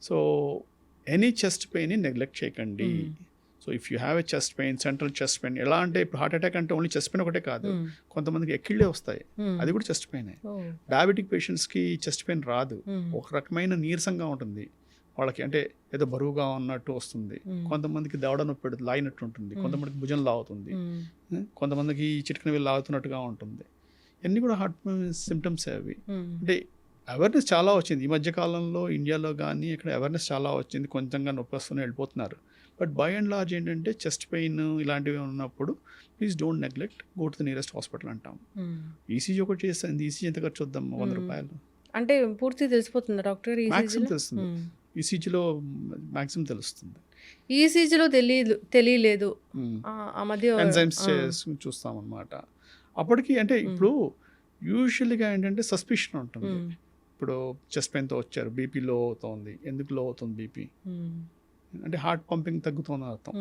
So any chest పెయిన్ని neglect చేయకండి. So if you have a chest pain, central chest pain, ఎలా అంటే ఇప్పుడు heart attack అంటే only chest pain ఒకటే కాదు, కొంతమందికి ఎక్కిళ్ళే వస్తాయి, అది కూడా చెస్ట్ పెయినే. డయాబెటిక్ పేషెంట్స్కి చెస్ట్ పెయిన్ రాదు, ఒక రకమైన నీరసంగా ఉంటుంది వాళ్ళకి, అంటే ఏదో బరువుగా ఉన్నట్టు వస్తుంది. కొంతమందికి దవడ నొప్పి పెడుతుంది, లాగినట్టు ఉంటుంది, కొంతమందికి భుజం లాగుతుంది, కొంతమందికి చిటికిన వేలు లాగుతున్నట్టుగా ఉంటుంది. ఇవన్నీ కూడా హార్ట్ సిమ్టమ్స్ అవి. అంటే అవేర్నెస్ చాలా వచ్చింది ఈ మధ్య కాలంలో, ఇండియాలో కానీ ఇక్కడ అవేర్నెస్ చాలా వచ్చింది, కొంచెంగా నొప్పి వస్తూనే వెళ్ళిపోతున్నారు. బట్ బై అండ్ లార్జ్ ఏంటంటే చెస్ట్ పెయిన్ ఇలాంటివి ఉన్నప్పుడు please don't neglect, go to the nearest hospital అంటాం. ఈసీజీ ఒకటి చేస్తుంది, ఈసీజీ ఎంత ఖర్చు వద్దాం, 100 రూపాయలు. అంటే పూర్తి తెలిసిపోతుంది డాక్టర్? మ్యాక్సిమం తెలుస్తుంది, ఈసీజీలో మ్యాక్సిమం తెలుస్తుంది. ఈసీజీలో తెలియలేదు ఆ మధ్య ఎంజైమ్స్ చూస్తాం అన్నమాట. అప్పటికి అంటే ఇప్పుడు యూజువల్గా ఏంటంటే సస్పిషన్ ఉంటుంది. ఇప్పుడు చెస్ట్ పెయిన్తో వచ్చారు, బీపీ లో అవుతుంది, ఎందుకు లో అవుతుంది బీపీ అంటే హార్ట్ పంపింగ్ తగ్గుతుంది అర్థం.